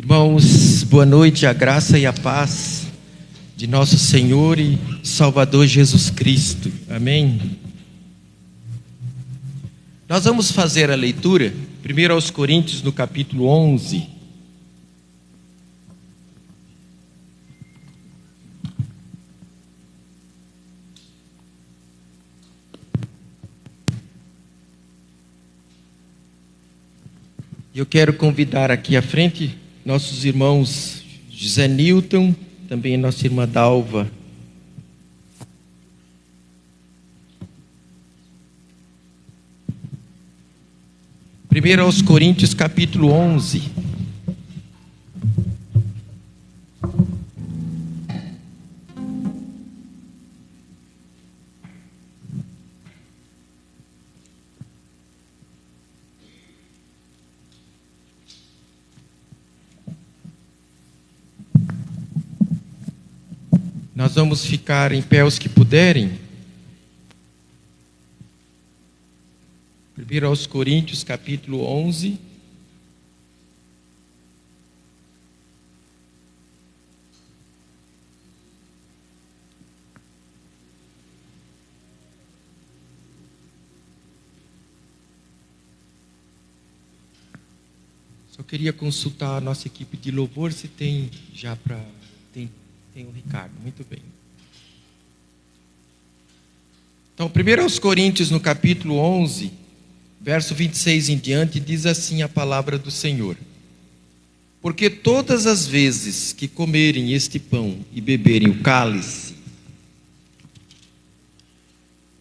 Irmãos, boa noite, a graça e a paz de nosso Senhor e Salvador Jesus Cristo. Amém? Nós vamos fazer a leitura, primeiro aos Coríntios, no capítulo 11. Eu quero convidar aqui à frente nossos irmãos José Newton, também nossa irmã Dalva. Primeiro aos Coríntios, capítulo 11. Nós vamos ficar em pé os que puderem. Primeiro aos Coríntios, capítulo 11. Só queria consultar a nossa equipe de louvor se tem já para... Tem o Ricardo, muito bem. Então, primeiro aos Coríntios, no capítulo 11, verso 26 em diante, diz assim a palavra do Senhor: porque todas as vezes que comerem este pão e beberem o cálice,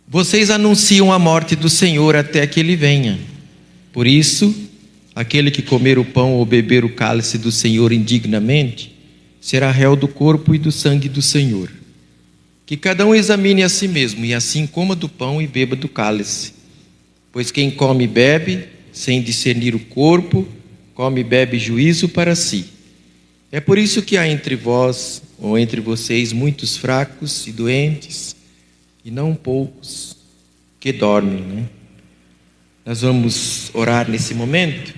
vocês anunciam a morte do Senhor até que Ele venha. Por isso, aquele que comer o pão ou beber o cálice do Senhor indignamente, será réu do corpo e do sangue do Senhor. Que cada um examine a si mesmo, e assim coma do pão e beba do cálice. Pois quem come e bebe, sem discernir o corpo, come e bebe juízo para si. É por isso que há entre vós, ou entre vocês, muitos fracos e doentes, e não poucos que dormem, né? Nós vamos orar nesse momento.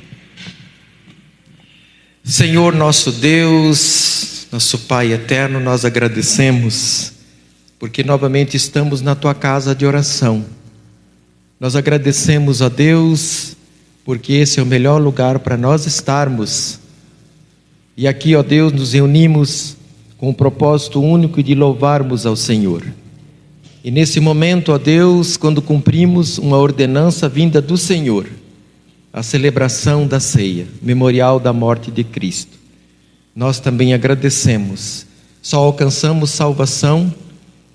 Senhor nosso Deus, nosso Pai eterno, nós agradecemos, porque novamente estamos na Tua casa de oração. Nós agradecemos a Deus, porque esse é o melhor lugar para nós estarmos. E aqui, ó Deus, nos reunimos com o propósito único de louvarmos ao Senhor. E nesse momento, ó Deus, quando cumprimos uma ordenança vinda do Senhor, a celebração da ceia, memorial da morte de Cristo, nós também agradecemos. Só alcançamos salvação,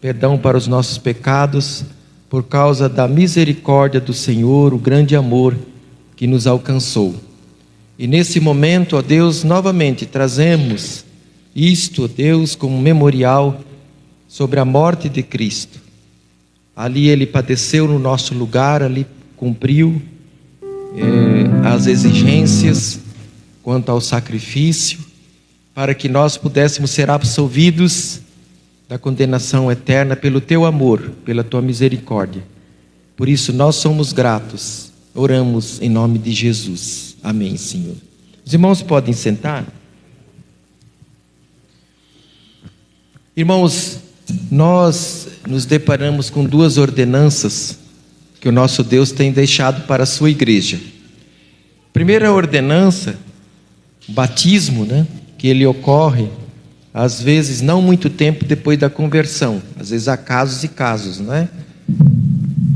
perdão para os nossos pecados, por causa da misericórdia do Senhor, o grande amor que nos alcançou. E nesse momento, ó Deus, novamente trazemos isto, ó Deus, como memorial sobre a morte de Cristo. Ali Ele padeceu no nosso lugar, ali cumpriu as exigências quanto ao sacrifício, para que nós pudéssemos ser absolvidos da condenação eterna pelo Teu amor, pela Tua misericórdia. Por isso nós somos gratos, oramos em nome de Jesus. Amém, Senhor. Os irmãos podem sentar? Irmãos, nós nos deparamos com duas ordenanças que o nosso Deus tem deixado para a sua igreja. Primeira ordenança, o batismo, né? Que ele ocorre, às vezes, não muito tempo depois da conversão. Às vezes há casos e casos, não é?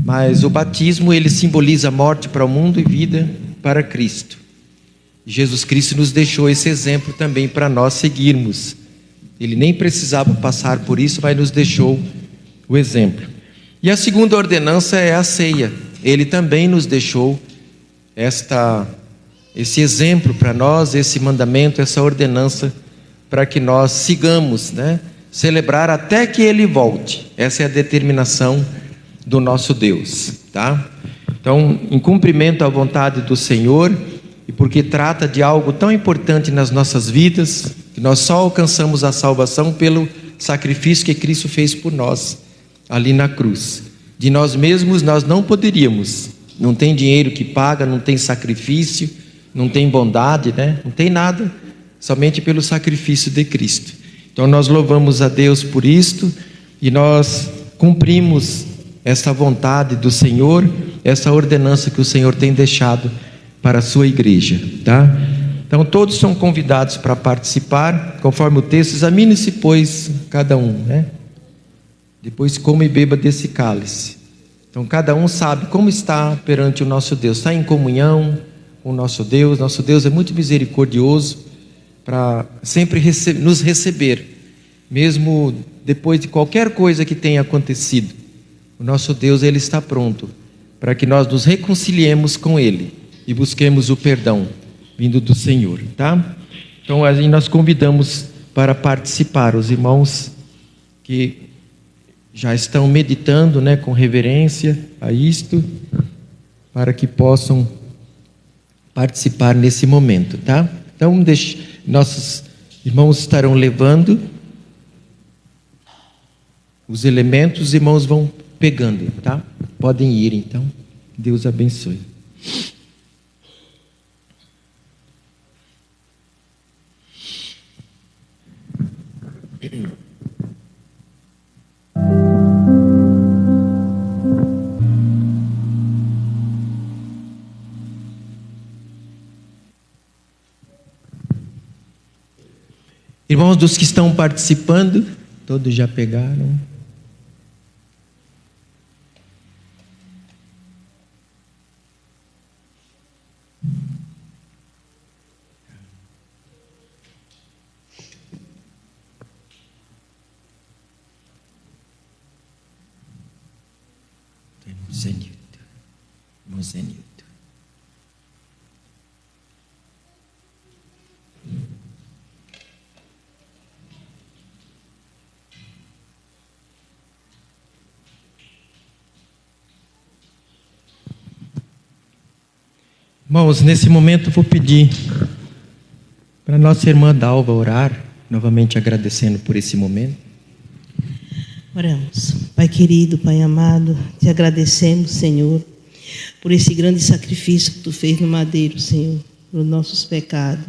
Mas o batismo, ele simboliza morte para o mundo e vida para Cristo. Jesus Cristo nos deixou esse exemplo também para nós seguirmos. Ele nem precisava passar por isso, mas nos deixou o exemplo. E a segunda ordenança é a ceia. Ele também nos deixou esse exemplo para nós, esse mandamento, essa ordenança, para que nós sigamos, né? Celebrar até que Ele volte. Essa é a determinação do nosso Deus, tá? Então, em cumprimento à vontade do Senhor, e porque trata de algo tão importante nas nossas vidas, que nós só alcançamos a salvação pelo sacrifício que Cristo fez por nós, ali na cruz. De nós mesmos nós não poderíamos. Não tem dinheiro que paga, não tem sacrifício, não tem bondade, né? Não tem nada somente pelo sacrifício de Cristo. Então nós louvamos a Deus por isto e nós cumprimos essa vontade do Senhor, essa ordenança que o Senhor tem deixado para a sua igreja, tá? Então todos são convidados para participar, conforme o texto. Examine-se, pois, cada um, né? Depois coma e beba desse cálice. Então cada um sabe como está perante o nosso Deus, está em comunhão com o nosso Deus. Nosso Deus é muito misericordioso para sempre nos receber, mesmo depois de qualquer coisa que tenha acontecido. O nosso Deus, Ele está pronto para que nós nos reconciliemos com Ele e busquemos o perdão vindo do Senhor, tá? Então aí nós convidamos para participar os irmãos que já estão meditando, né, com reverência a isto, para que possam participar nesse momento, tá? Então nossos irmãos estarão levando os elementos, os irmãos vão pegando, tá? Podem ir então. Deus abençoe. Irmãos, dos que estão participando, todos já pegaram? Irmão Zenilton. Irmãos, nesse momento eu vou pedir para nossa irmã Dalva orar, novamente agradecendo por esse momento. Oramos. Pai querido, Pai amado, te agradecemos, Senhor, por esse grande sacrifício que tu fez no madeiro, Senhor, pelos nossos pecados.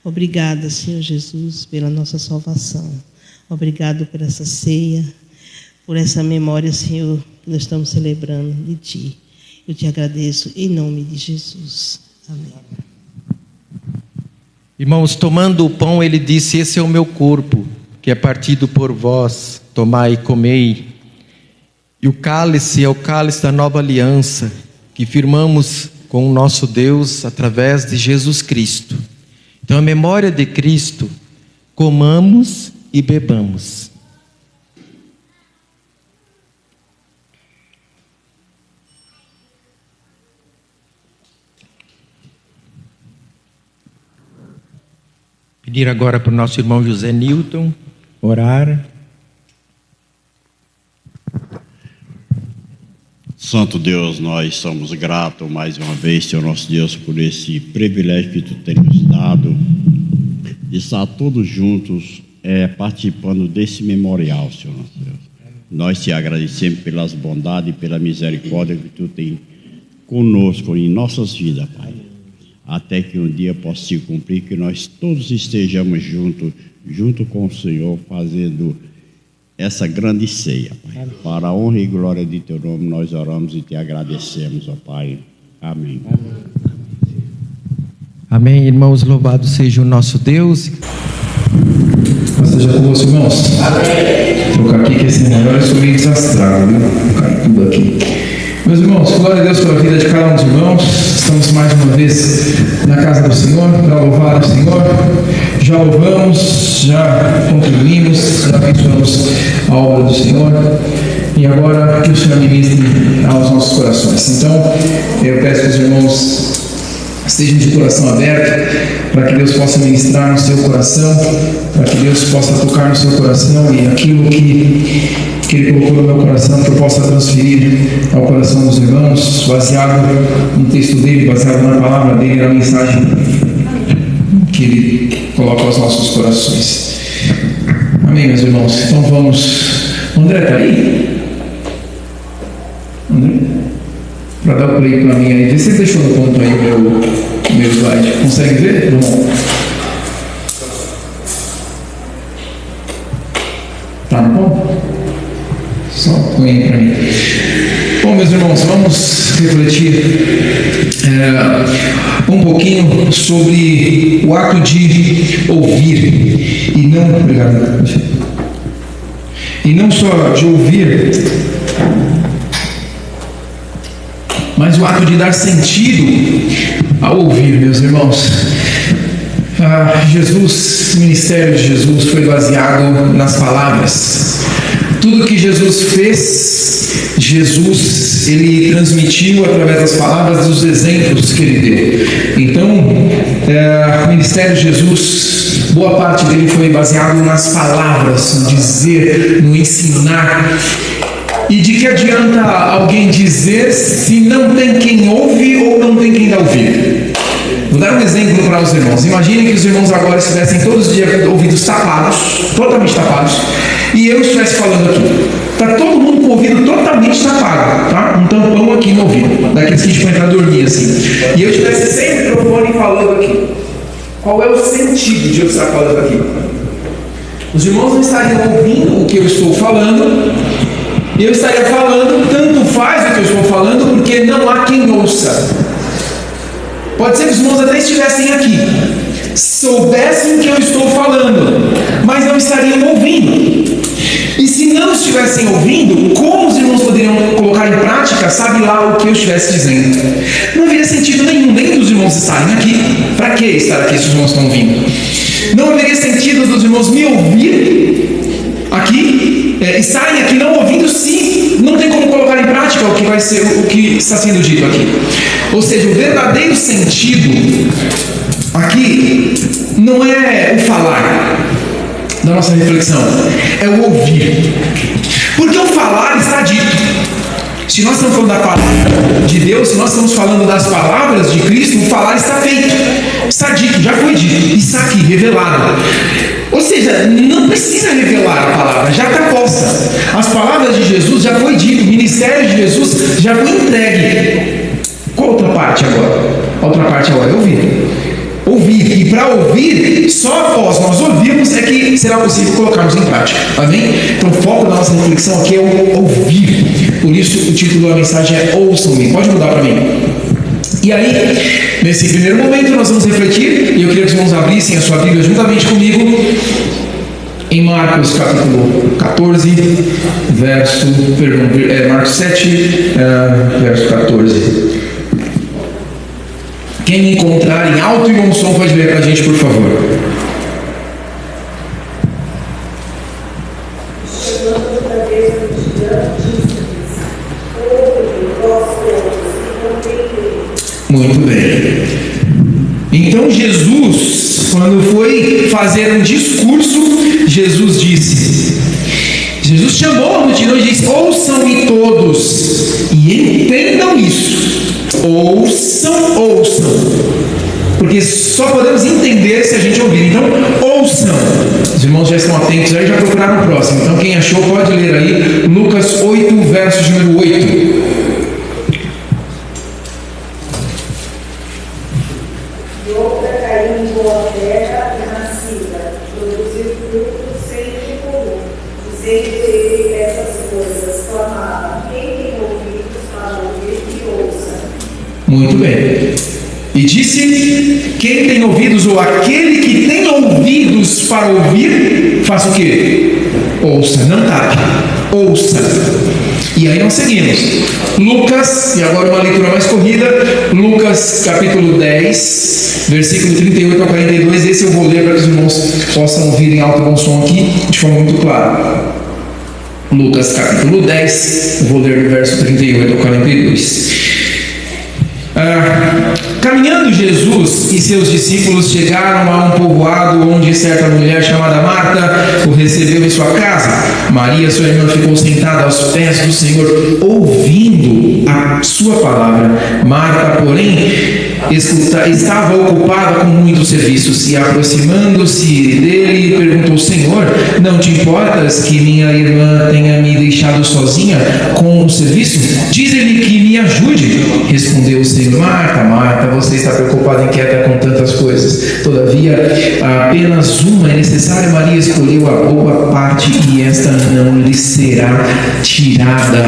Obrigada, Senhor Jesus, pela nossa salvação. Obrigado por essa ceia, por essa memória, Senhor, que nós estamos celebrando de ti. Eu te agradeço em nome de Jesus. Amém. Irmãos, tomando o pão, ele disse: esse é o meu corpo, que é partido por vós, tomai e comei. E o cálice é o cálice da nova aliança, que firmamos com o nosso Deus através de Jesus Cristo. Então, a memória de Cristo, comamos e bebamos. Pedir agora para o nosso irmão José Nilton orar. Santo Deus, nós somos gratos mais uma vez, Senhor nosso Deus, por esse privilégio que Tu tens nos dado de estar todos juntos participando desse memorial, Senhor nosso Deus. Nós te agradecemos pelas bondades e pela misericórdia que Tu tens conosco em nossas vidas, Pai. Até que um dia possa se cumprir, que nós todos estejamos junto com o Senhor, fazendo essa grande ceia, Pai. Para a honra e glória de Teu nome, nós oramos e Te agradecemos, ó Pai. Amém. Amém, irmãos, louvado seja o nosso Deus. Seja convosco, irmãos. Amém. Vou trocar aqui que esse melhor eu sou meio desastrado, viu? Vou cair tudo aqui. Meus irmãos, glória a Deus pela vida de cada um dos irmãos. Estamos mais uma vez na casa do Senhor para louvar o Senhor. Já louvamos, já contribuímos, já abençoamos a obra do Senhor. E agora que o Senhor ministre aos nossos corações. Então, eu peço que os irmãos estejam de coração aberto, para que Deus possa ministrar no seu coração, para que Deus possa tocar no seu coração e aquilo que Ele colocou no meu coração, que eu possa transferir ao coração dos irmãos, baseado no texto dele, baseado na palavra dele, na mensagem que Ele coloca aos nossos corações. Amém, meus irmãos? Então vamos. André, está aí? André? Para dar o play para mim aí. Vê se ele deixou no ponto aí o meu slide. Consegue ver? Não. Tá bom? Só põe aí para mim. Bom, meus irmãos, vamos refletir um pouquinho sobre o ato de ouvir e não, obrigado, e não só de ouvir, mas o ato de dar sentido ao ouvir, meus irmãos. O ministério de Jesus foi baseado nas palavras. Tudo que Jesus fez, ele transmitiu através das palavras, dos exemplos que ele deu. Então, o ministério de Jesus, boa parte dele foi baseado nas palavras, no dizer, no ensinar. E de que adianta alguém dizer se não tem quem ouve ou não tem quem dá ouvir? Vou dar um exemplo para os irmãos. Imaginem que os irmãos agora estivessem todos os dias ouvidos tapados, totalmente tapados, e eu estivesse falando aqui. Está todo mundo com o ouvido totalmente tapado, tá? Um tampão aqui no ouvido, daqueles que a gente põe para dormir assim. E eu estivesse sem microfone falando aqui. Qual é o sentido de eu estar falando aqui? Os irmãos não estariam ouvindo o que eu estou falando. Eu estaria falando, tanto faz o que eu estou falando, porque não há quem ouça. Pode ser que os irmãos até estivessem aqui, soubessem o que eu estou falando, mas não estariam ouvindo. E se não estivessem ouvindo, como os irmãos poderiam colocar em prática, sabe lá o que eu estivesse dizendo? Não haveria sentido nenhum, nem dos irmãos estarem aqui. Para que estar aqui se os irmãos estão ouvindo? Não haveria sentido dos irmãos me ouvir aqui, estarem aqui não ouvindo, se não tem como colocar em prática o que vai ser, o que está sendo dito aqui. Ou seja, o verdadeiro sentido aqui não é o falar da nossa reflexão, é o ouvir. Porque o falar está dito. Se nós estamos falando da palavra de Deus, se nós estamos falando das palavras de Cristo, o falar está feito, está dito, já foi dito, está aqui, revelado. Ou seja, não precisa revelar a palavra, já está posta. As palavras de Jesus já foi dito, o ministério de Jesus já foi entregue. Qual outra parte agora? A outra parte agora é ouvir. Ouvir. E para ouvir, só após nós ouvirmos é que será possível colocarmos em prática. Amém? Então o foco da nossa reflexão aqui é o ouvir. Por isso o título da mensagem é Ouçam-me. Pode mudar para mim. E aí, nesse primeiro momento, nós vamos refletir, e eu queria que os irmãos abrissem a sua Bíblia juntamente comigo, em Marcos capítulo 14, Marcos 7, verso 14. Quem encontrar em alto e bom som pode ler para a gente, por favor. Muito bem. Então Jesus, quando foi fazer um discurso, Jesus chamou a multidão e disse: ouçam-me todos e entendam isso. Ouçam, porque só podemos entender se a gente ouvir. Então, ouçam. Os irmãos já estão atentos aí, já procuraram o próximo. Então, quem achou pode ler aí Lucas 8, verso número 8. Muito bem. E disse: quem tem ouvidos, ou aquele que tem ouvidos para ouvir, faça o quê? Ouça, não tape, ouça. E aí nós seguimos. Lucas, e agora uma leitura mais corrida, Lucas capítulo 10, versículo 38 ao 42. Esse eu vou ler para que os irmãos possam ouvir em alto e bom som aqui, de forma muito clara. Lucas capítulo 10, eu vou ler do verso 38 ao 42. Caminhando Jesus e seus discípulos chegaram a um povoado onde certa mulher chamada Marta o recebeu em sua casa. Maria, sua irmã, ficou sentada aos pés do Senhor, ouvindo a sua palavra. Marta, porém, estava ocupada com muitos serviços, e aproximando-se dele, perguntou: Senhor, não te importas que minha irmã tenha me deixado sozinha com o serviço? Diz-lhe que me ajude. Respondeu o Senhor: Marta, Marta, você está preocupada e inquieta com tantas coisas. Todavia, apenas uma é necessária. Maria escolheu a boa parte, e esta não lhe será tirada.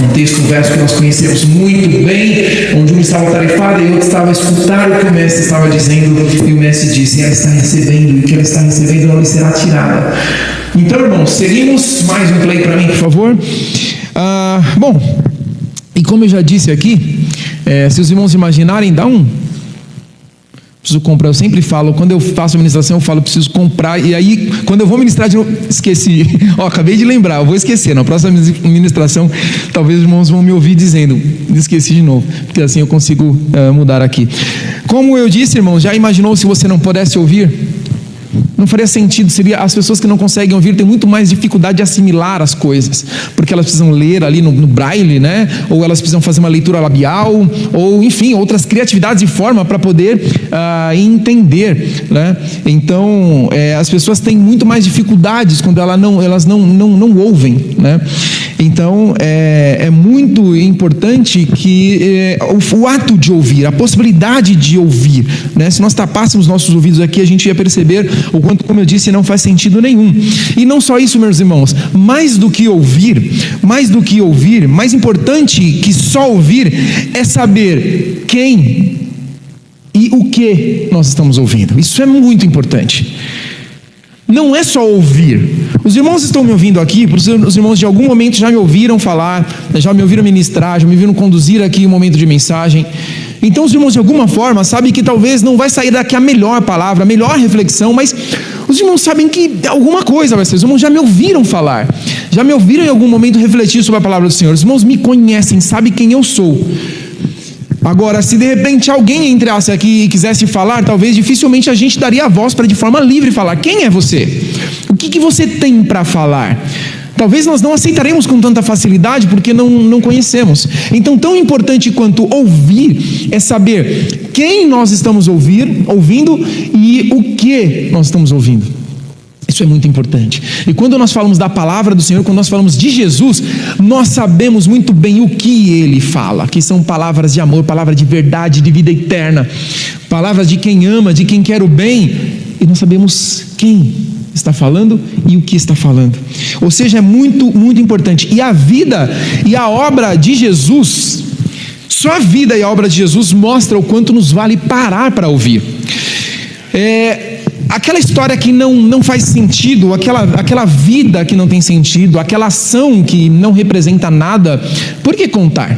Um texto, um verso que nós conhecemos muito bem, onde um estava tarefado e outro estava a escutar o que o mestre estava dizendo, e o mestre disse: ela está recebendo, e o que ela está recebendo não lhe será tirada. Então, irmãos, seguimos. Mais um play para mim, por favor. Bom, e como eu já disse aqui, se os irmãos imaginarem, preciso comprar. Eu sempre falo, quando eu faço a ministração, eu falo: preciso comprar. E aí, quando eu vou ministrar de novo, esqueci. Acabei de lembrar, eu vou esquecer. Na próxima ministração, talvez os irmãos vão me ouvir dizendo: esqueci de novo, porque assim eu consigo mudar aqui. Como eu disse, irmãos, já imaginou se você não pudesse ouvir? Não faria sentido. As pessoas que não conseguem ouvir têm muito mais dificuldade de assimilar as coisas, porque elas precisam ler ali no braille, né? Ou elas precisam fazer uma leitura labial, ou enfim, outras criatividades e forma para poder entender, né? Então, as pessoas têm muito mais dificuldades quando elas não ouvem, né? Então, é muito importante que o ato de ouvir, a possibilidade de ouvir, né? Se nós tapássemos nossos ouvidos aqui, a gente ia perceber o quanto, como eu disse, não faz sentido nenhum. E não só isso, meus irmãos, mais do que ouvir, mais importante que só ouvir é saber quem e o que nós estamos ouvindo. Isso é muito importante. Não é só ouvir. Os irmãos estão me ouvindo aqui, os irmãos de algum momento já me ouviram falar, já me ouviram ministrar, já me viram conduzir aqui um momento de mensagem. Então os irmãos de alguma forma sabem que talvez não vai sair daqui a melhor palavra, a melhor reflexão, mas os irmãos sabem que alguma coisa vai ser. Os irmãos já me ouviram falar, já me ouviram em algum momento refletir sobre a palavra do Senhor. Os irmãos me conhecem, sabem quem eu sou. Agora, se de repente alguém entrasse aqui e quisesse falar, talvez dificilmente a gente daria a voz para de forma livre falar: quem é você? O que você tem para falar? Talvez nós não aceitaremos com tanta facilidade porque não conhecemos. Então, tão importante quanto ouvir é saber quem nós estamos ouvindo e o que nós estamos ouvindo. Isso é muito importante. E quando nós falamos da palavra do Senhor, quando nós falamos de Jesus, nós sabemos muito bem o que Ele fala, que são palavras de amor, palavras de verdade, de vida eterna, palavras de quem ama, de quem quer o bem, e nós sabemos quem está falando e o que está falando. Ou seja, é muito, muito importante. E a vida e a obra de Jesus, só a vida e a obra de Jesus mostra o quanto nos vale parar para ouvir. Aquela história que não faz sentido, aquela vida que não tem sentido, aquela ação que não representa nada, por que contar?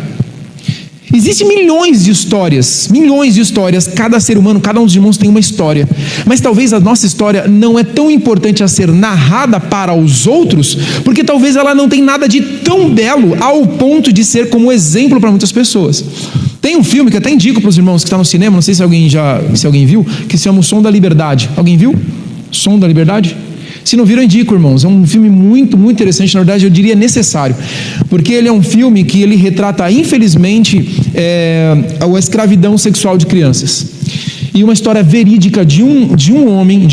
Existem milhões de histórias, cada ser humano, cada um dos irmãos tem uma história, mas talvez a nossa história não é tão importante a ser narrada para os outros, porque talvez ela não tem nada de tão belo ao ponto de ser como exemplo para muitas pessoas. Tem um filme que até indico para os irmãos que está no cinema, não sei se alguém viu, que se chama O Som da Liberdade. Alguém viu? Som da Liberdade? Se não viram, eu indico, irmãos. É um filme muito, muito interessante, na verdade eu diria necessário, porque ele é um filme que ele retrata, infelizmente, a escravidão sexual de crianças. E uma história verídica de um homem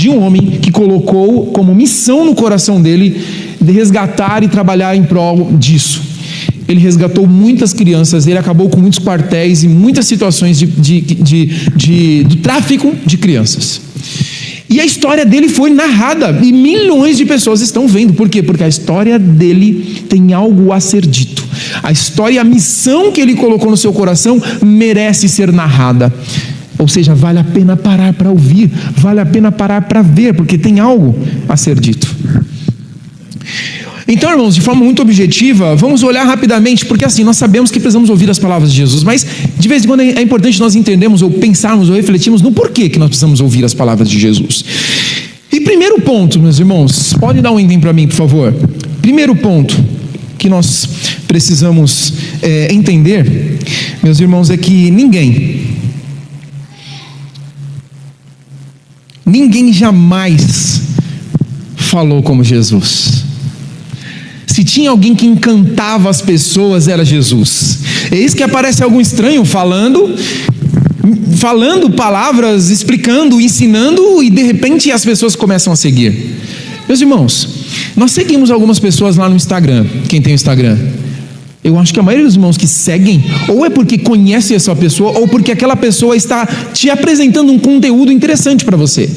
que colocou como missão no coração dele de resgatar e trabalhar em prol disso. Ele resgatou muitas crianças, ele acabou com muitos quartéis e muitas situações do tráfico de crianças. E a história dele foi narrada e milhões de pessoas estão vendo. Por quê? Porque a história dele tem algo a ser dito. A história, a missão que ele colocou no seu coração merece ser narrada. Ou seja, vale a pena parar para ouvir, vale a pena parar para ver, porque tem algo a ser dito. Então, irmãos, de forma muito objetiva, vamos olhar rapidamente, porque assim, nós sabemos que precisamos ouvir as palavras de Jesus, mas de vez em quando é importante nós entendermos, ou pensarmos, ou refletirmos no porquê que nós precisamos ouvir as palavras de Jesus. E primeiro ponto, meus irmãos, pode dar um item para mim, por favor. Primeiro ponto que nós precisamos entender, meus irmãos, é que ninguém jamais falou como Jesus. Se tinha alguém que encantava as pessoas, era Jesus. Eis que aparece algum estranho falando, falando palavras, explicando, ensinando, e de repente as pessoas começam a seguir. Meus irmãos, nós seguimos algumas pessoas lá no Instagram. Quem tem o Instagram? Eu acho que a maioria dos irmãos que seguem, ou é porque conhece essa pessoa, ou porque aquela pessoa está te apresentando um conteúdo interessante para você.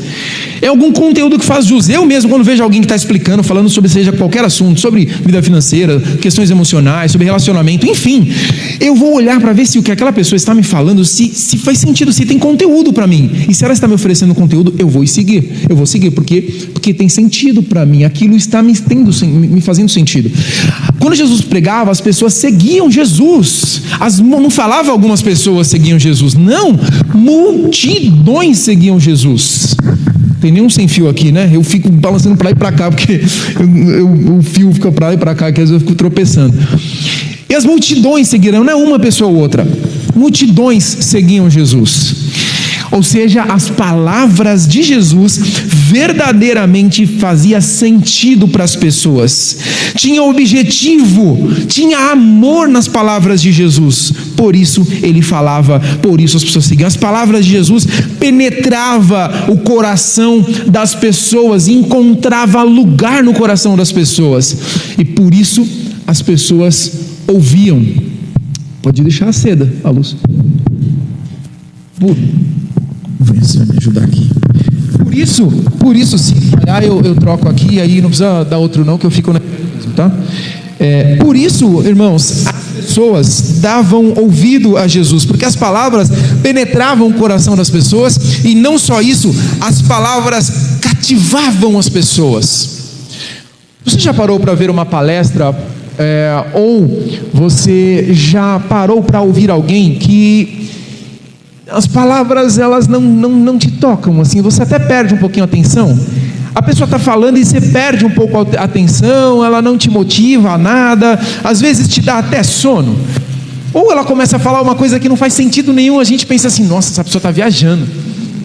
É algum conteúdo que faz jus. Eu mesmo, quando vejo alguém que está explicando, falando sobre seja qualquer assunto, sobre vida financeira, questões emocionais, sobre relacionamento, enfim, eu vou olhar para ver se o que aquela pessoa está me falando, se faz sentido, se tem conteúdo para mim. E se ela está me oferecendo conteúdo, eu vou seguir. Eu vou seguir, porque tem sentido para mim. Aquilo está me fazendo sentido. Quando Jesus pregava, as pessoas seguiam Jesus. Não falava algumas pessoas seguiam Jesus. Não, multidões seguiam Jesus. Tem nenhum sem fio aqui, né? Eu fico balançando para lá e para cá, porque o fio fica para lá e para cá, que às vezes eu fico tropeçando. E as multidões seguiram, não é uma pessoa ou outra. Multidões seguiam Jesus. Ou seja, as palavras de Jesus verdadeiramente faziam sentido para as pessoas. Tinha objetivo, tinha amor nas palavras de Jesus. Por isso ele falava, por isso as pessoas seguiam. As palavras de Jesus penetravam o coração das pessoas, encontrava lugar no coração das pessoas. E por isso as pessoas ouviam. Pode deixar acesa a luz. Venha me ajudar aqui. Por isso, se falhar, eu troco aqui, aí não precisa dar outro não, que eu fico mesmo, tá? Por isso, irmãos, as pessoas davam ouvido a Jesus, porque as palavras penetravam o coração das pessoas, e não só isso, as palavras cativavam as pessoas. Você já parou para ver uma palestra, ou você já parou para ouvir alguém que as palavras, elas não te tocam, assim, você até perde um pouquinho a atenção. A pessoa está falando e você perde um pouco a atenção, ela não te motiva a nada, às vezes te dá até sono. Ou ela começa a falar uma coisa que não faz sentido nenhum, a gente pensa assim, nossa, essa pessoa está viajando.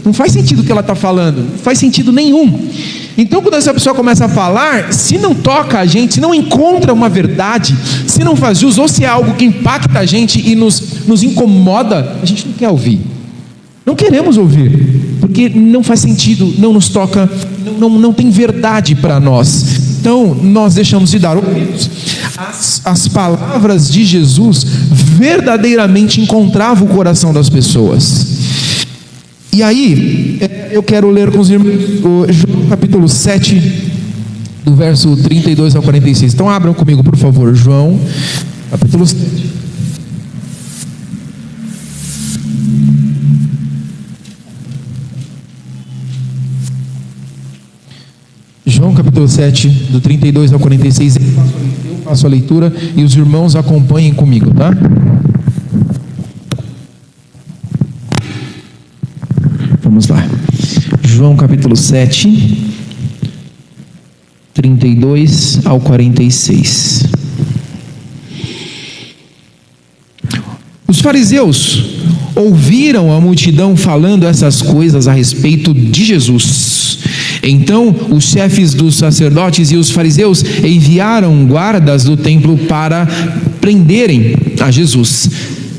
Não faz sentido o que ela está falando, não faz sentido nenhum. Então, quando essa pessoa começa a falar, se não toca a gente, se não encontra uma verdade, se não faz jus, ou se é algo que impacta a gente e nos incomoda, a gente não quer ouvir. Não queremos ouvir, porque não faz sentido, não nos toca, não tem verdade para nós. Então, nós deixamos de dar ouvidos. As palavras de Jesus verdadeiramente encontravam o coração das pessoas. E aí, eu quero ler com os irmãos João capítulo 7, do verso 32 ao 46. Então, abram comigo, por favor, João capítulo 7. João capítulo 7, do 32 ao 46, eu faço a leitura e os irmãos acompanhem comigo, tá? Vamos lá. João capítulo 7, 32 ao 46. Os fariseus ouviram a multidão falando essas coisas a respeito de Jesus. Então os chefes dos sacerdotes e os fariseus enviaram guardas do templo para prenderem a Jesus.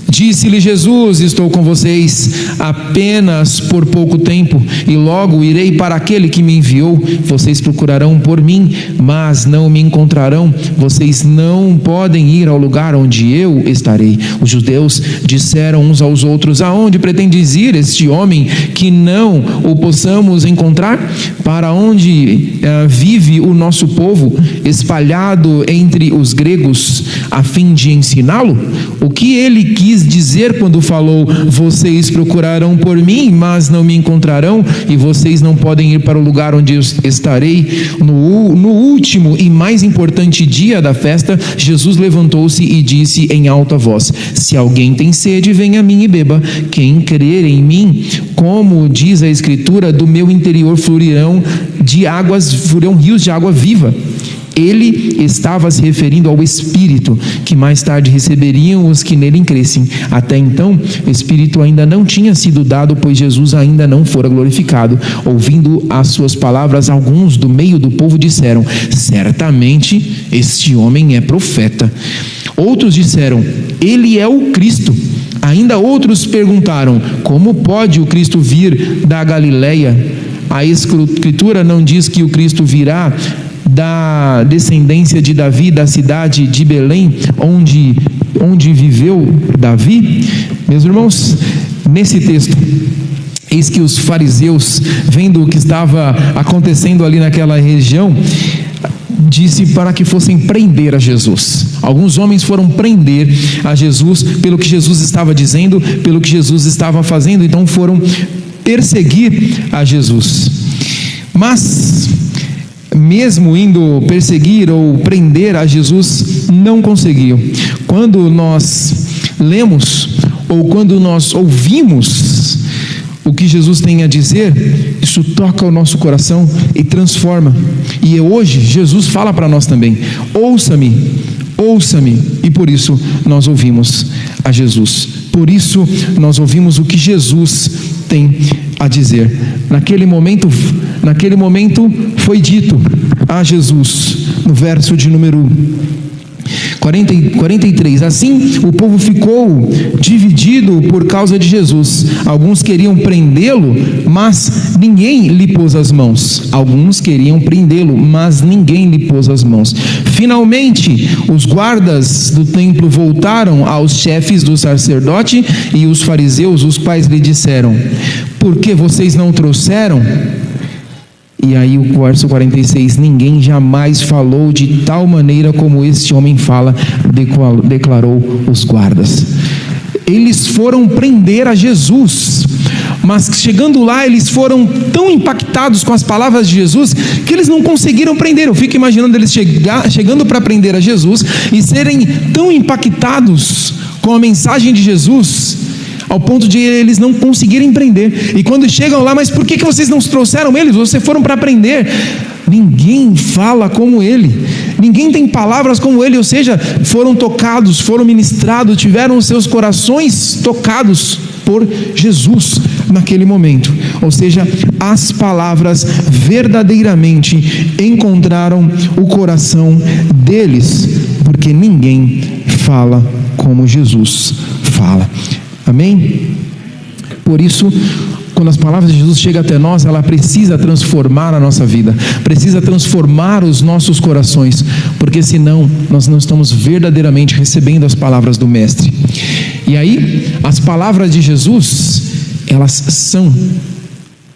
Disse-lhe Jesus: estou com vocês apenas por pouco tempo, e logo irei para aquele que me enviou. Vocês procurarão por mim, mas não me encontrarão. Vocês não podem ir ao lugar onde eu estarei. Os judeus disseram uns aos outros: aonde pretendes ir este homem que não o possamos encontrar? Para onde vive o nosso povo, espalhado entre os gregos, a fim de ensiná-lo? O que ele quis dizer quando falou: vocês procurarão por mim, mas não me encontrarão, e vocês não podem ir para o lugar onde eu estarei? No último e mais importante dia da festa, Jesus levantou-se e disse em alta voz: se alguém tem sede, venha a mim e beba. Quem crer em mim, como diz a Escritura, do meu interior fluirão rios de água viva. Ele estava se referindo ao Espírito, que mais tarde receberiam os que nele crescem. Até então, o Espírito ainda não tinha sido dado, pois Jesus ainda não fora glorificado. Ouvindo as suas palavras, alguns do meio do povo disseram: certamente este homem é profeta. Outros disseram: ele é o Cristo. Ainda outros perguntaram: como pode o Cristo vir da Galileia? A Escritura não diz que o Cristo virá da descendência de Davi, da cidade de Belém, onde viveu Davi? Meus irmãos, nesse texto, eis que os fariseus, vendo o que estava acontecendo ali naquela região, disse para que fossem prender a Jesus. Alguns homens foram prender a Jesus pelo que Jesus estava dizendo, pelo que Jesus estava fazendo, então foram perseguir a Jesus. Mas mesmo indo perseguir ou prender a Jesus, não conseguiu. Quando nós lemos ou quando nós ouvimos o que Jesus tem a dizer, isso toca o nosso coração e transforma. E hoje Jesus fala para nós também: ouça-me, ouça-me. E por isso nós ouvimos a Jesus. Por isso nós ouvimos o que Jesus tem a dizer. Naquele momento foi dito a Jesus, no verso de número 43, assim o povo ficou dividido por causa de Jesus. Alguns queriam prendê-lo, mas ninguém lhe pôs as mãos. Alguns queriam prendê-lo, mas ninguém lhe pôs as mãos. Finalmente, os guardas do templo voltaram aos chefes do sacerdote e os fariseus, os quais lhe disseram: por que vocês não trouxeram? E aí o verso 46, ninguém jamais falou de tal maneira como este homem fala, declarou os guardas. Eles foram prender a Jesus, mas chegando lá eles foram tão impactados com as palavras de Jesus que eles não conseguiram prender. Eu fico imaginando eles chegando para prender a Jesus e serem tão impactados com a mensagem de Jesus, ao ponto de eles não conseguirem prender. E quando chegam lá: mas por que vocês não trouxeram eles? Vocês foram para prender. Ninguém fala como ele, ninguém tem palavras como ele. Ou seja, foram tocados, foram ministrados, tiveram os seus corações tocados por Jesus naquele momento. Ou seja, as palavras verdadeiramente encontraram o coração deles, porque ninguém fala como Jesus fala. Amém? Por isso, quando as palavras de Jesus chegam até nós, ela precisa transformar a nossa vida, precisa transformar os nossos corações, porque senão nós não estamos verdadeiramente recebendo as palavras do Mestre. E aí, as palavras de Jesus, elas são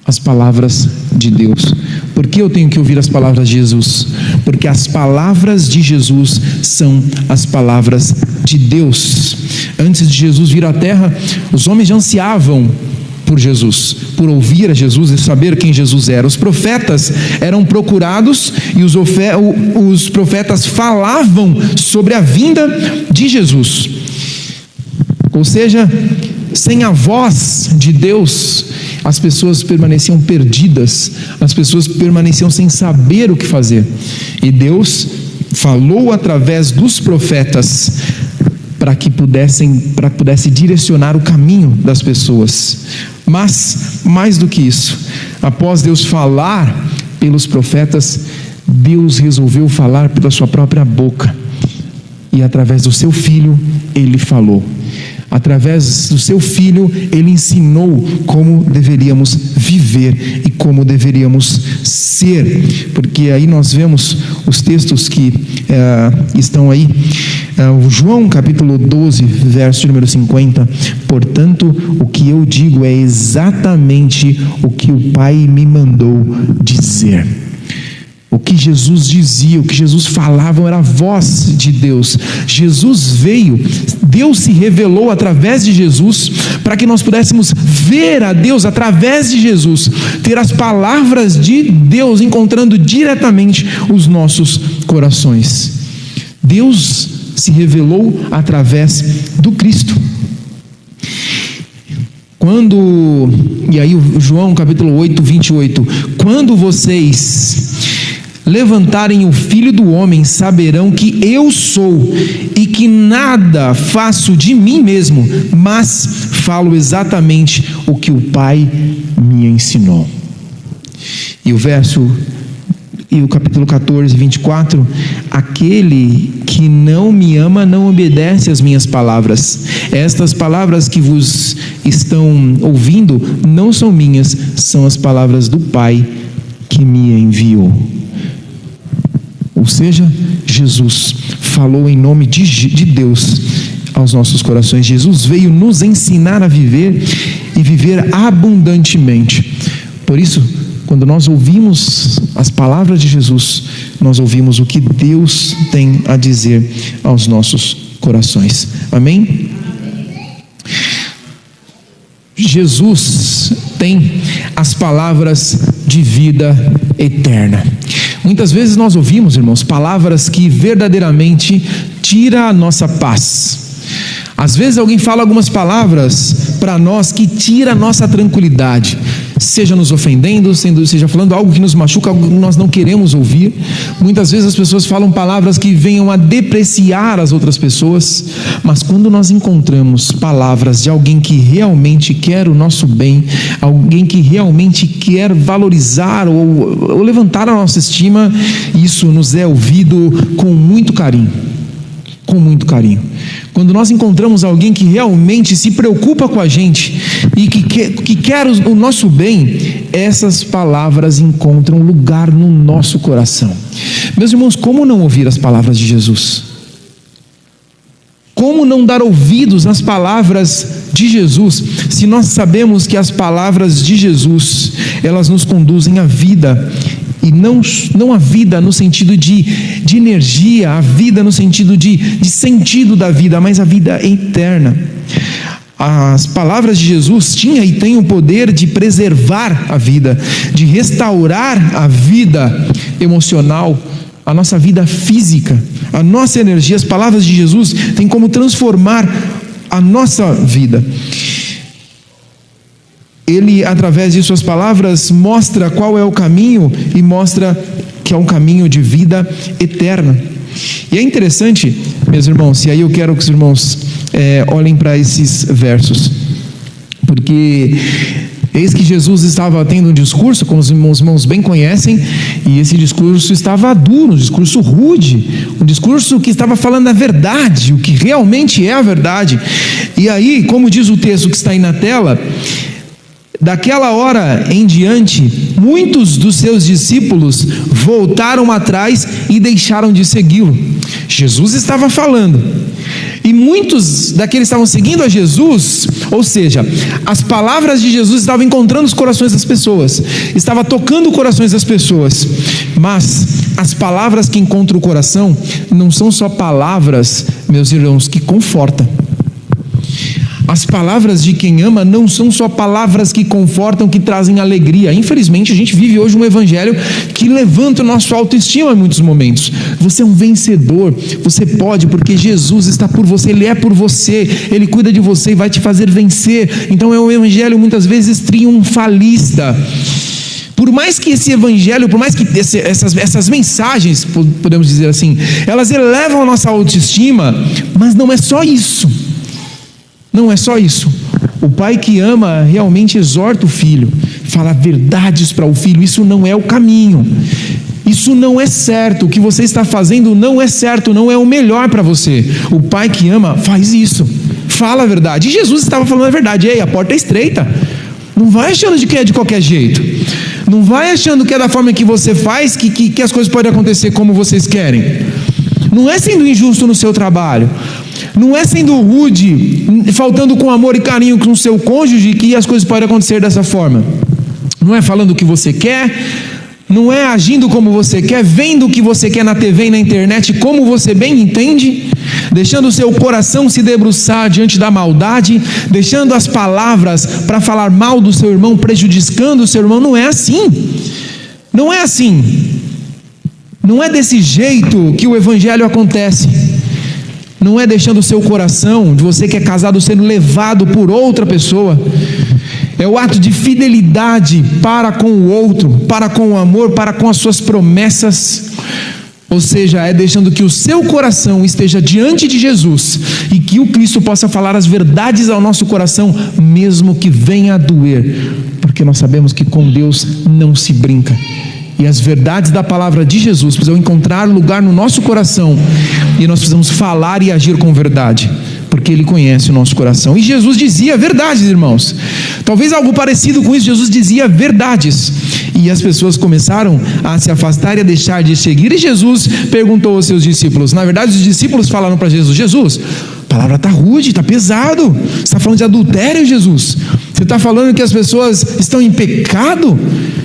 as palavras de Deus. Por que eu tenho que ouvir as palavras de Jesus? Porque as palavras de Jesus são as palavras de Deus. Antes de Jesus vir à terra, os homens já ansiavam por Jesus, por ouvir a Jesus e saber quem Jesus era. Os profetas eram procurados e os profetas falavam sobre a vinda de Jesus. Ou seja, sem a voz de Deus, as pessoas permaneciam perdidas, as pessoas permaneciam sem saber o que fazer. E Deus falou através dos profetas para que pudesse direcionar o caminho das pessoas. Mas, mais do que isso, após Deus falar pelos profetas, Deus resolveu falar pela sua própria boca. E através do seu Filho, Ele falou. Através do seu Filho, Ele ensinou como deveríamos viver e como deveríamos ser. Porque aí nós vemos os textos que estão aí. João capítulo 12, verso número 50. Portanto, o que eu digo é exatamente o que o Pai me mandou dizer. O que Jesus dizia, o que Jesus falava era a voz de Deus. Jesus veio, Deus se revelou através de Jesus, para que nós pudéssemos ver a Deus através de Jesus, ter as palavras de Deus encontrando diretamente os nossos corações. Deus se revelou através do Cristo. E aí João capítulo 8, 28, quando vocês levantarem o Filho do Homem, saberão que eu sou e que nada faço de mim mesmo, mas falo exatamente o que o Pai me ensinou. E o verso e o capítulo 14, 24, aquele que não me ama não obedece às minhas palavras. Estas palavras que vos estão ouvindo não são minhas, são as palavras do Pai que me enviou. Ou seja, Jesus falou em nome de Deus aos nossos corações. Jesus veio nos ensinar a viver e viver abundantemente. Por isso, quando nós ouvimos as palavras de Jesus, nós ouvimos o que Deus tem a dizer aos nossos corações. Amém? Jesus tem as palavras de vida eterna. Muitas vezes nós ouvimos, irmãos, palavras que verdadeiramente tiram a nossa paz. Às vezes alguém fala algumas palavras para nós que tira a nossa tranquilidade, seja nos ofendendo, seja falando algo que nos machuca, algo que nós não queremos ouvir. Muitas vezes as pessoas falam palavras que venham a depreciar as outras pessoas, mas quando nós encontramos palavras de alguém que realmente quer o nosso bem, alguém que realmente quer valorizar ou levantar a nossa estima, isso nos é ouvido com muito carinho. Com muito carinho. Quando nós encontramos alguém que realmente se preocupa com a gente e que quer o nosso bem, essas palavras encontram lugar no nosso coração. Meus irmãos, como não ouvir as palavras de Jesus? Como não dar ouvidos às palavras de Jesus, se nós sabemos que as palavras de Jesus, elas nos conduzem à vida, e não a vida no sentido de energia, a vida no sentido de sentido da vida, mas a vida eterna. As palavras de Jesus tinham e têm o poder de preservar a vida, de restaurar a vida emocional, a nossa vida física, a nossa energia. As palavras de Jesus têm como transformar a nossa vida. Ele, através de suas palavras, mostra qual é o caminho e mostra que é um caminho de vida eterna. E é interessante, meus irmãos, e aí eu quero que os irmãos olhem para esses versos, porque eis que Jesus estava tendo um discurso, como os irmãos bem conhecem, e esse discurso estava duro, um discurso rude, um discurso que estava falando a verdade, o que realmente é a verdade. E aí, como diz o texto que está aí na tela, daquela hora em diante, muitos dos seus discípulos voltaram atrás e deixaram de segui-lo. Jesus estava falando, e muitos daqueles que estavam seguindo a Jesus, ou seja, as palavras de Jesus estavam encontrando os corações das pessoas, estava tocando os corações das pessoas. Mas as palavras que encontram o coração não são só palavras, meus irmãos, que confortam. As palavras de quem ama não são só palavras que confortam, que trazem alegria. Infelizmente, a gente vive hoje um evangelho que levanta o nosso autoestima em muitos momentos. Você é um vencedor, você pode, porque Jesus está por você, Ele é por você, Ele cuida de você e vai te fazer vencer. Então é um evangelho muitas vezes triunfalista. Por mais que esse evangelho, por mais que essas mensagens, podemos dizer assim, elas elevam a nossa autoestima, mas não é só isso. Não é só isso. O pai que ama realmente exorta o filho, fala verdades para o filho. Isso não é o caminho, isso não é certo, o que você está fazendo não é certo, não é o melhor para você. O pai que ama faz isso, fala a verdade. E Jesus estava falando a verdade. Ei, a porta é estreita, não vai achando de que é de qualquer jeito, não vai achando que é da forma que você faz que as coisas podem acontecer como vocês querem. Não é sendo injusto no seu trabalho, não é sendo rude, faltando com amor e carinho com o seu cônjuge que as coisas podem acontecer dessa forma. Não é falando o que você quer, não é agindo como você quer, vendo o que você quer na TV e na internet como você bem entende, deixando o seu coração se debruçar diante da maldade, deixando as palavras para falar mal do seu irmão, prejudicando o seu irmão. Não é assim. Não é assim. Não é desse jeito que o evangelho acontece. Não é deixando o seu coração, de você que é casado, sendo levado por outra pessoa. É o ato de fidelidade para com o outro, para com o amor, para com as suas promessas. Ou seja, é deixando que o seu coração esteja diante de Jesus e que o Cristo possa falar as verdades ao nosso coração, mesmo que venha a doer, porque nós sabemos que com Deus não se brinca. E as verdades da palavra de Jesus precisam encontrar lugar no nosso coração, e nós precisamos falar e agir com verdade, porque Ele conhece o nosso coração. E Jesus dizia verdades, irmãos. Talvez algo parecido com isso, Jesus dizia verdades. E as pessoas começaram a se afastar e a deixar de seguir. E Jesus perguntou aos seus discípulos. Na verdade, os discípulos falaram para Jesus: Jesus, a palavra está rude, está pesado. Você está falando de adultério, Jesus? Você está falando que as pessoas estão em pecado?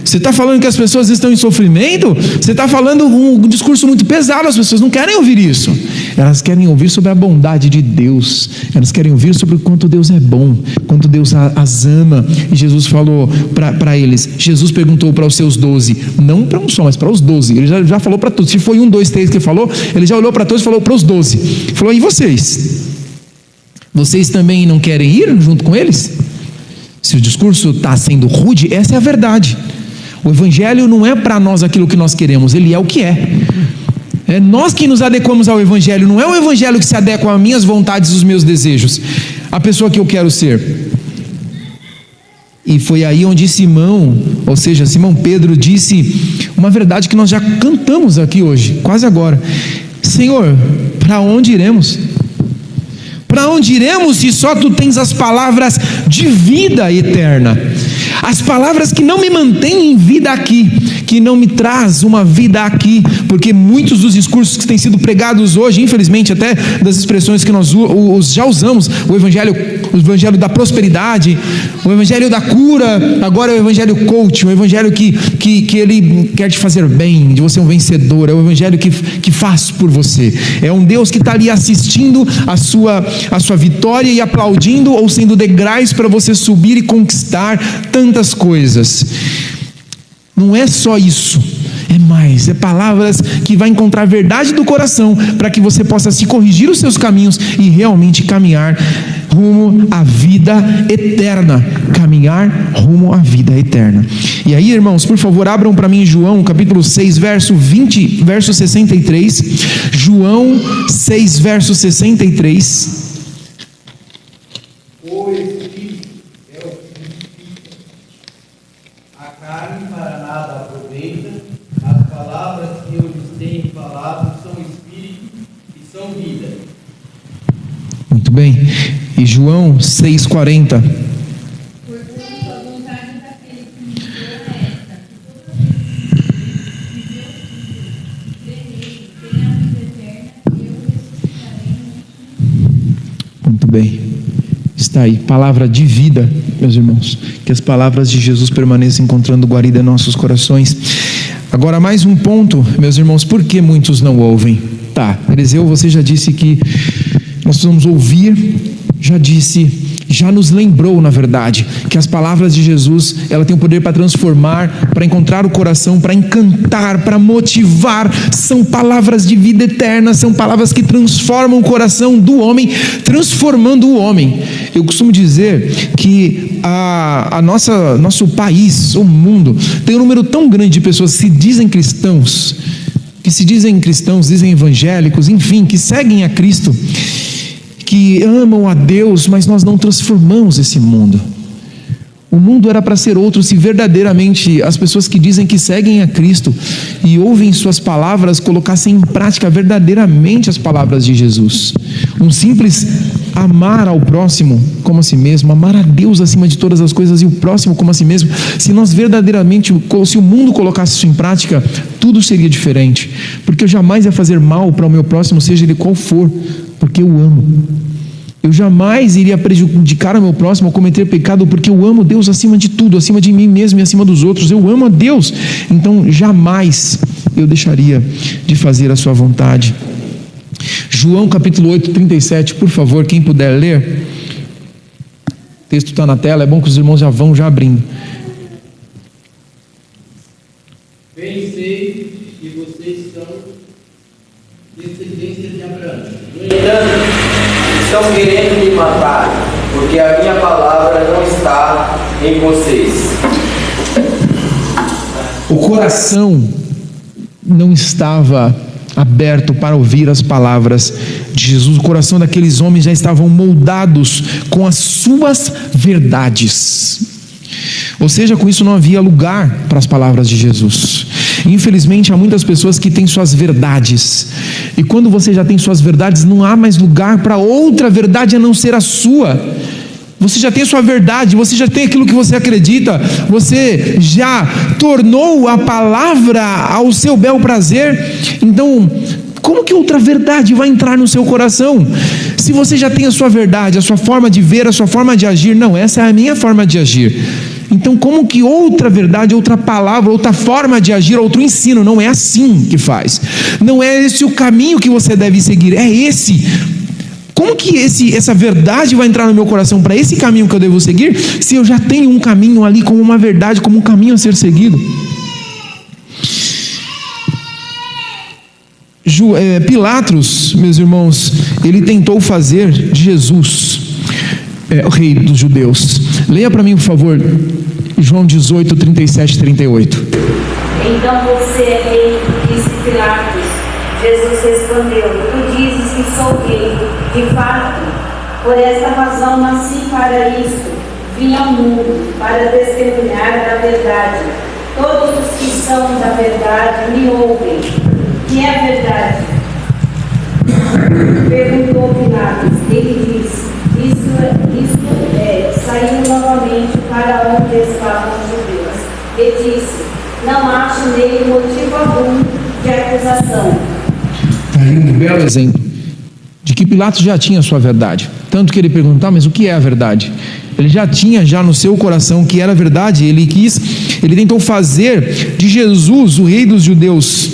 Você está falando que as pessoas estão em sofrimento? Você está falando um discurso muito pesado. As pessoas não querem ouvir isso. Elas querem ouvir sobre a bondade de Deus. Elas querem ouvir sobre o quanto Deus é bom, quanto Deus as ama. E Jesus falou para eles. Jesus perguntou para os seus 12, não para um só, mas para os 12. Ele já falou para todos. Se foi 1, 2, 3 que ele falou, ele já olhou para todos e falou para os 12. Falou: e vocês? Vocês também não querem ir junto com eles? Se o discurso está sendo rude, essa é a verdade. O Evangelho não é para nós aquilo que nós queremos, ele é o que é. É nós que nos adequamos ao Evangelho, não é o Evangelho que se adequa às minhas vontades e aos meus desejos, a pessoa que eu quero ser. E foi aí onde Simão Pedro disse uma verdade que nós já cantamos aqui hoje, quase agora: Senhor, para onde iremos? Para onde iremos se só Tu tens as palavras de vida eterna? As palavras que não me mantêm em vida aqui, que não me traz uma vida aqui, porque muitos dos discursos que têm sido pregados hoje, infelizmente até das expressões que nós já usamos, o evangelho da prosperidade, o evangelho da cura, agora é o evangelho coach, o evangelho que ele quer te fazer bem, de você um vencedor, é o evangelho que faz por você, é um Deus que está ali assistindo a sua vitória e aplaudindo ou sendo degraus para você subir e conquistar tantas coisas. Não é só isso, é mais, é palavras que vai encontrar a verdade do coração, para que você possa se corrigir os seus caminhos e realmente caminhar rumo à vida eterna, caminhar rumo à vida eterna. E aí, irmãos, por favor, abram para mim João capítulo 6, verso 63, João 6, verso 63. O Espírito é o que vivifica. A carne para nada aproveita. As palavras que eu lhes tenho falado são Espírito e são vida. Muito bem. E João 6,40. Portanto, a vontade daquele que me enviou é esta: que todos os que Deus tenha a vida eterna, e eu ressuscitarei no último dia. Muito bem. Está aí, palavra de vida, meus irmãos. Que as palavras de Jesus permaneçam encontrando guarida em nossos corações. Agora, mais um ponto, meus irmãos: por que muitos não ouvem? Tá, Eliseu, você já disse que nós precisamos ouvir, já nos lembrou, na verdade, que as palavras de Jesus, ela tem o poder para transformar, para encontrar o coração, para encantar, para motivar. São palavras de vida eterna, são palavras que transformam o coração do homem, transformando o homem. Eu costumo dizer que nosso país, o mundo, tem um número tão grande de pessoas que se dizem cristãos, dizem evangélicos, enfim, que seguem a Cristo, que amam a Deus, mas nós não transformamos esse mundo. O mundo era para ser outro se verdadeiramente as pessoas que dizem que seguem a Cristo e ouvem suas palavras colocassem em prática verdadeiramente as palavras de Jesus. Um simples amar ao próximo como a si mesmo, amar a Deus acima de todas as coisas e o próximo como a si mesmo. Se nós verdadeiramente, se o mundo colocasse isso em prática, tudo seria diferente, porque eu jamais ia fazer mal para o meu próximo, seja ele qual for, porque eu amo. Eu jamais iria prejudicar o meu próximo ou cometer pecado, porque eu amo Deus acima de tudo, acima de mim mesmo e acima dos outros. Eu amo a Deus, então jamais eu deixaria de fazer a sua vontade. João capítulo 8, 37, por favor, quem puder ler. O texto está na tela, é bom que os irmãos já vão abrindo. Bem sei que vocês são descendência de Abraão. No entanto, estão querendo me matar, porque a minha palavra não está em vocês. O coração não estava aberto para ouvir as palavras de Jesus. O coração daqueles homens já estavam moldados com as suas verdades. Ou seja, com isso não havia lugar para as palavras de Jesus. Infelizmente, há muitas pessoas que têm suas verdades, e quando você já tem suas verdades, não há mais lugar para outra verdade a não ser a sua. Você já tem a sua verdade, você já tem aquilo que você acredita, você já tornou a palavra ao seu bel prazer. Então, como que outra verdade vai entrar no seu coração? Se você já tem a sua verdade, a sua forma de ver, a sua forma de agir, não, essa é a minha forma de agir. Então, como que outra verdade, outra palavra, outra forma de agir, outro ensino? Não é assim que faz. Não é esse o caminho que você deve seguir, é esse. Como que essa verdade vai entrar no meu coração para esse caminho que eu devo seguir, se eu já tenho um caminho ali como uma verdade, como um caminho a ser seguido? Pilatos, meus irmãos, ele tentou fazer de Jesus o rei dos judeus. Leia para mim, por favor, João 18, 37 e 38. Então você é rei, disse Pilatos. Jesus respondeu: tu dizes que sou rei, de fato, por esta razão nasci para isso, vim ao mundo, para testemunhar da verdade. Todos os que são da verdade me ouvem. Que é a verdade? Perguntou Pilatos. Ele disse: Isso saiu novamente para onde estavam os judeus. E disse: não acho nele motivo algum de acusação. Está aí um belo exemplo de que Pilatos já tinha a sua verdade. Tanto que ele perguntou: mas o que é a verdade? Ele já tinha no seu coração que era a verdade. Ele tentou fazer de Jesus o rei dos judeus.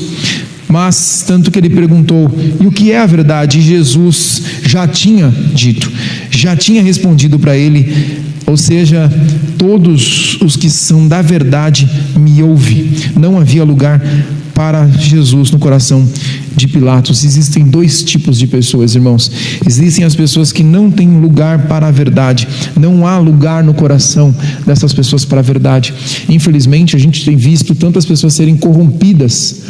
Mas tanto que ele perguntou: e o que é a verdade? E Jesus já tinha dito, já tinha respondido para ele. Ou seja, todos os que são da verdade me ouvem. Não havia lugar para Jesus no coração de Pilatos. Existem dois tipos de pessoas, irmãos. Existem as pessoas que não têm lugar para a verdade. Não há lugar no coração dessas pessoas para a verdade. Infelizmente, a gente tem visto tantas pessoas serem corrompidas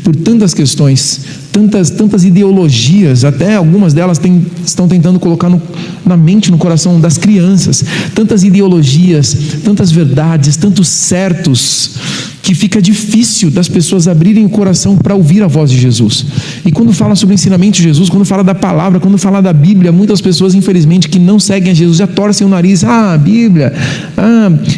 por tantas questões, tantas ideologias. Até algumas delas estão tentando colocar na mente, no coração das crianças, tantas ideologias, tantas verdades, tantos certos, que fica difícil das pessoas abrirem o coração para ouvir a voz de Jesus. E quando fala sobre o ensinamento de Jesus, quando fala da palavra, quando fala da Bíblia, muitas pessoas, infelizmente, que não seguem a Jesus, já torcem o nariz: a Bíblia,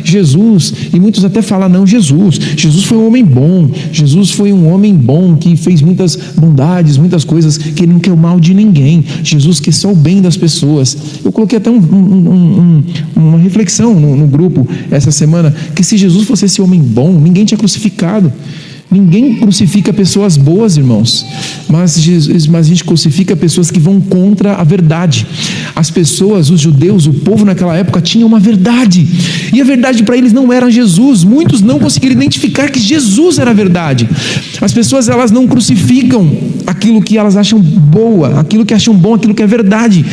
Jesus. E muitos até falam: não, Jesus foi um homem bom, Jesus foi um homem bom que fez muitas bondades, muitas coisas, que ele não quer o mal de ninguém. Jesus quer só o bem das pessoas. Eu coloquei até uma reflexão no grupo essa semana, que se Jesus fosse esse homem bom, ninguém tinha crucificado. Ninguém crucifica pessoas boas, irmãos, mas a gente crucifica pessoas que vão contra a verdade. As pessoas, os judeus, o povo naquela época tinha uma verdade, e a verdade para eles não era Jesus. Muitos não conseguiram identificar que Jesus era a verdade. As pessoas, elas não crucificam aquilo que elas acham boa, aquilo que acham bom, aquilo que é verdade.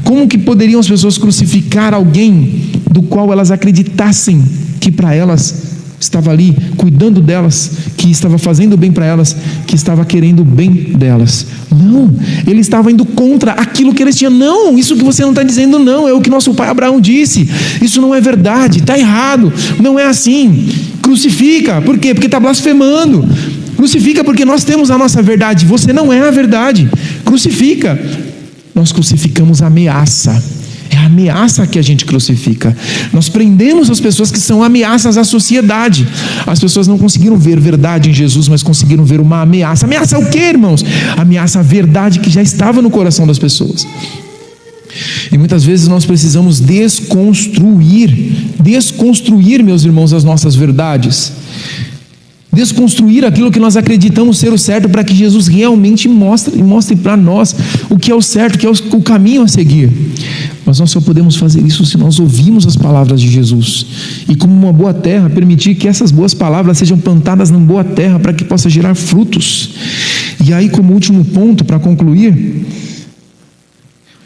Como que poderiam as pessoas crucificar alguém do qual elas acreditassem que para elas estava ali cuidando delas, que estava fazendo bem para elas, que estava querendo o bem delas? Não, ele estava indo contra aquilo que eles tinham. Não, isso que você não está dizendo não, é o que nosso pai Abraão disse. Isso não é verdade, está errado, não é assim. Crucifica, por quê? Porque está blasfemando. Crucifica porque nós temos a nossa verdade, você não é a verdade. Crucifica. Nós crucificamos a ameaça. É a ameaça que a gente crucifica. Nós prendemos as pessoas que são ameaças à sociedade. As pessoas não conseguiram ver verdade em Jesus, mas conseguiram ver uma ameaça. Ameaça o quê, irmãos? Ameaça a verdade que já estava no coração das pessoas. E muitas vezes nós precisamos desconstruir, meus irmãos, as nossas verdades. Desconstruir aquilo que nós acreditamos ser o certo, para que Jesus realmente mostre para nós o que é o certo, o que é o caminho a seguir. Mas nós só podemos fazer isso se nós ouvirmos as palavras de Jesus, e como uma boa terra, permitir que essas boas palavras sejam plantadas numa boa terra, para que possa gerar frutos. E aí, como último ponto, para concluir,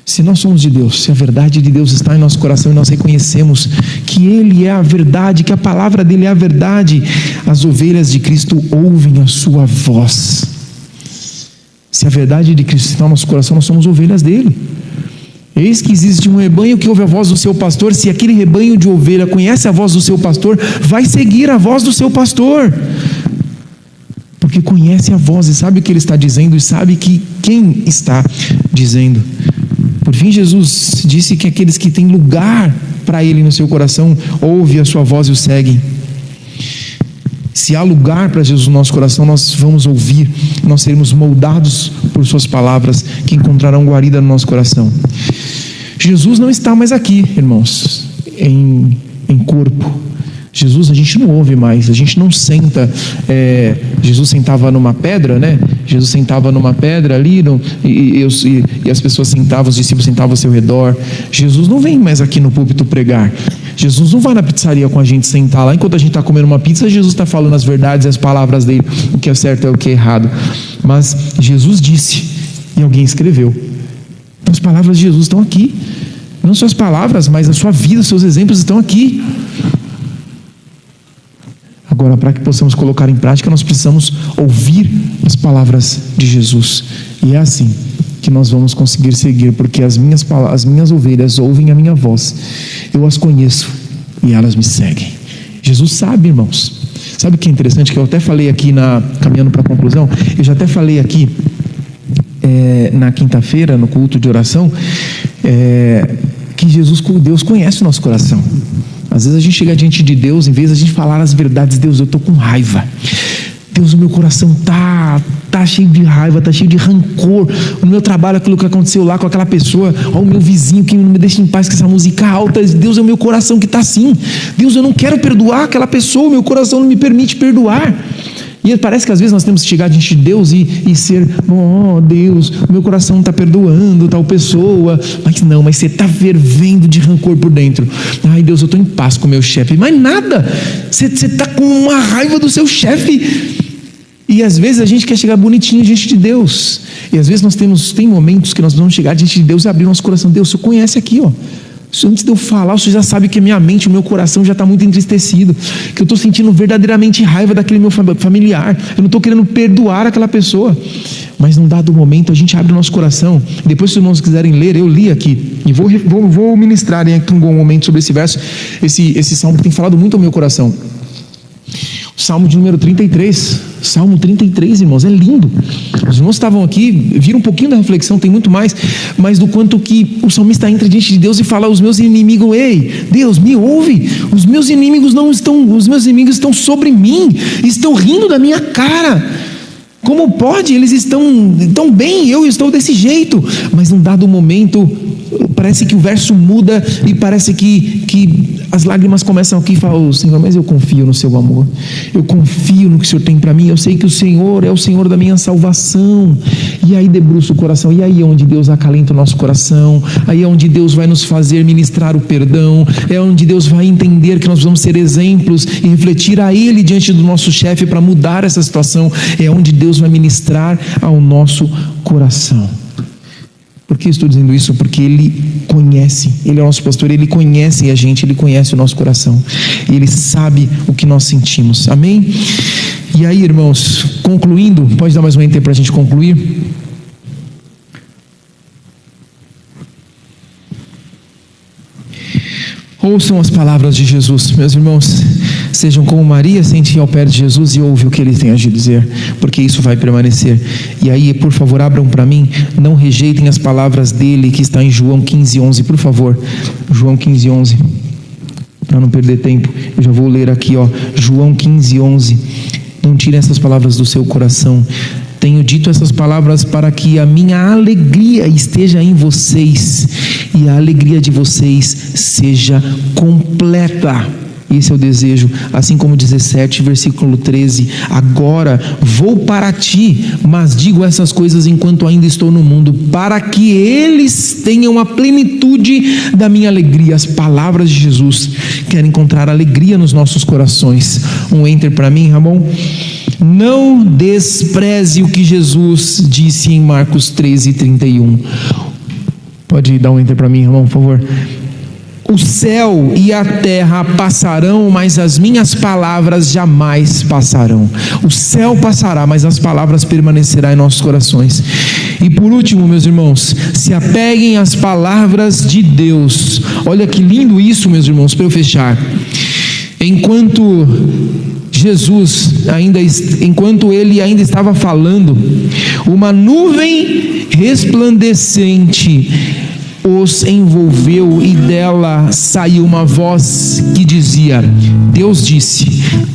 se nós somos de Deus, se a verdade de Deus está em nosso coração e nós reconhecemos que Ele é a verdade, que a palavra dEle é a verdade, as ovelhas de Cristo ouvem a sua voz. Se a verdade de Cristo está no nosso coração, nós somos ovelhas dEle. Eis que existe um rebanho que ouve a voz do seu pastor. Se aquele rebanho de ovelha conhece a voz do seu pastor, vai seguir a voz do seu pastor, porque conhece a voz e sabe o que ele está dizendo, e sabe que quem está dizendo. Por fim, Jesus disse que aqueles que têm lugar para ele no seu coração, ouvem a sua voz e o seguem. Se há lugar para Jesus no nosso coração, nós vamos ouvir, nós seremos moldados por suas palavras, que encontrarão guarida no nosso coração. Jesus não está mais aqui, irmãos, em corpo. Jesus a gente não ouve mais, a gente não senta. Jesus sentava numa pedra, né? Jesus sentava numa pedra ali, e as pessoas sentavam, os discípulos sentavam ao seu redor. Jesus não vem mais aqui no púlpito pregar. Jesus não vai na pizzaria com a gente sentar lá, enquanto a gente está comendo uma pizza, Jesus está falando as verdades e as palavras dele, o que é certo e o que é errado. Mas Jesus disse, e alguém escreveu. Então as palavras de Jesus estão aqui. Não só as palavras, mas a sua vida, os seus exemplos estão aqui. Agora, para que possamos colocar em prática, nós precisamos ouvir as palavras de Jesus. E é assim que nós vamos conseguir seguir, porque as minhas ovelhas ouvem a minha voz, eu as conheço e elas me seguem. Jesus sabe, irmãos. Sabe o que é interessante? Que eu até falei aqui, caminhando para a conclusão, eu já até falei aqui na quinta-feira, no culto de oração, que Deus conhece o nosso coração. Às vezes a gente chega diante de Deus, em vez de a gente falar as verdades, Deus, eu estou com raiva. Deus, o meu coração tá cheio de raiva, tá cheio de rancor. No meu trabalho, aquilo que aconteceu lá com aquela pessoa, ó, o meu vizinho que não me deixa em paz com essa música alta. Deus, é o meu coração que está assim. Deus, eu não quero perdoar aquela pessoa, o meu coração não me permite perdoar. E parece que às vezes nós temos que chegar diante de Deus e ser, oh Deus, o meu coração está perdoando tal pessoa, mas você está fervendo de rancor por dentro. Ai Deus, eu estou em paz com o meu chefe, mas nada, você está com uma raiva do seu chefe. E às vezes a gente quer chegar bonitinho diante de Deus, e às vezes tem momentos que nós vamos chegar diante de Deus e abrir nosso coração. Deus, o Senhor conhece aqui, ó. Antes de eu falar, o Senhor já sabe que a minha mente, o meu coração já está muito entristecido, que eu estou sentindo verdadeiramente raiva daquele meu familiar, eu não estou querendo perdoar aquela pessoa. Mas num dado momento a gente abre o nosso coração. Depois, se os irmãos quiserem ler, eu li aqui e vou ministrar aqui um bom momento sobre esse verso, esse salmo que tem falado muito ao meu coração. O Salmo de número 33, Salmo 33, irmãos, é lindo. Os irmãos estavam aqui, viram um pouquinho da reflexão, tem muito mais, mas do quanto que o salmista entra diante de Deus e fala aos meus inimigos: ei, Deus, me ouve, os meus inimigos estão sobre mim, estão rindo da minha cara. Como pode? Eles estão bem, eu estou desse jeito. Mas num dado momento, parece que o verso muda e parece que as lágrimas começam aqui e falam: Senhor, mas eu confio no seu amor, eu confio no que o Senhor tem para mim, eu sei que o Senhor é o Senhor da minha salvação. E aí debruça o coração, e aí é onde Deus acalenta o nosso coração, aí é onde Deus vai nos fazer ministrar o perdão, é onde Deus vai entender que nós vamos ser exemplos e refletir a Ele diante do nosso chefe para mudar essa situação, é onde Deus vai ministrar ao nosso coração. Por que estou dizendo isso? Porque Ele conhece, Ele é o nosso pastor, Ele conhece a gente, Ele conhece o nosso coração, Ele sabe o que nós sentimos, amém? E aí, irmãos, concluindo, pode dar mais um enter para a gente concluir? Ouçam as palavras de Jesus, meus irmãos, sejam como Maria, sente ao pé de Jesus e ouve o que Ele tem a dizer, porque isso vai permanecer. E aí, por favor, abram para mim, não rejeitem as palavras dele, que está em João 15:11, por favor, João 15:11, para não perder tempo, eu já vou ler aqui, ó, João 15:11, não tirem essas palavras do seu coração. Tenho dito essas palavras para que a minha alegria esteja em vocês e a alegria de vocês seja completa. Esse é o desejo, assim como 17, versículo 13, agora vou para ti, mas digo essas coisas enquanto ainda estou no mundo, para que eles tenham a plenitude da minha alegria. As palavras de Jesus querem encontrar alegria nos nossos corações. Um enter para mim, Ramon. Não despreze o que Jesus disse em Marcos 13:31. Pode dar um enter para mim, irmão, por favor. O céu e a terra passarão, mas as minhas palavras jamais passarão. O céu passará, mas as palavras permanecerão em nossos corações. E por último, meus irmãos, se apeguem às palavras de Deus. Olha que lindo isso, meus irmãos, para eu fechar. Enquanto ele ainda estava falando, uma nuvem resplandecente os envolveu e dela saiu uma voz que dizia: Deus disse: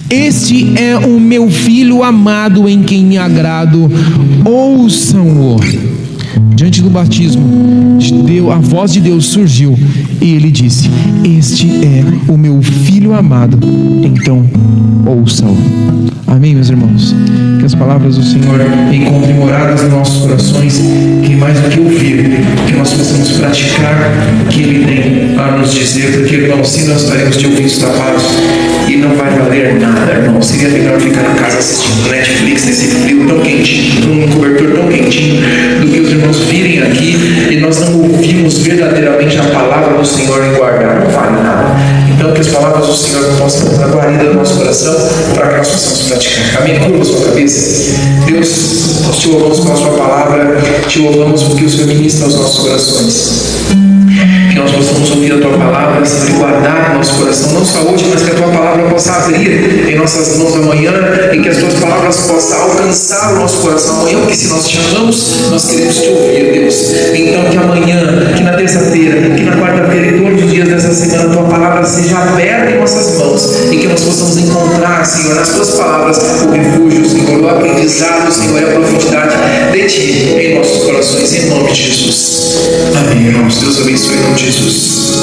este é o meu filho amado em quem me agrado, ouçam-o. Diante do batismo, a voz de Deus surgiu e ele disse: este é o meu filho amado, então ouçam-o. Amém, meus irmãos? Que as palavras do Senhor encontrem moradas nos nossos corações, que mais do que ouvir, que nós possamos praticar o que Ele tem a nos dizer, porque, irmãos, se nós estaremos de ouvidos tapados, e não vai valer nada, irmão. Seria melhor ficar na casa assistindo Netflix nesse frio tão quentinho, com um cobertor tão quentinho, do que os irmãos virem aqui e nós não ouvimos verdadeiramente a palavra do Senhor e guardar, não vale nada. Então, que as palavras do Senhor possam estar guaridas no nosso coração, para que nós possamos praticar. Amém? Curva a sua cabeça. Deus, nós te louvamos pela sua palavra, te louvamos porque o Senhor ministra aos nossos corações. Que nós possamos ouvir a tua palavra, sempre guardar no nosso coração, não só hoje, mas que a tua palavra possa abrir em nossas mãos amanhã, e que as tuas palavras possam alcançar o nosso coração amanhã, porque se nós te amamos, nós queremos te ouvir, Deus. Então, que amanhã, que na terça-feira, que na quarta-feira e todos os dias dessa semana, a tua palavra seja aberta em nossas mãos, e que nós possamos encontrar, Senhor, nas tuas palavras, o refúgio, Senhor, o aprendizado, Senhor, e a profundidade de ti em nossos corações, em nome de Jesus. Amém, irmãos. Deus abençoe em nome de Jesus.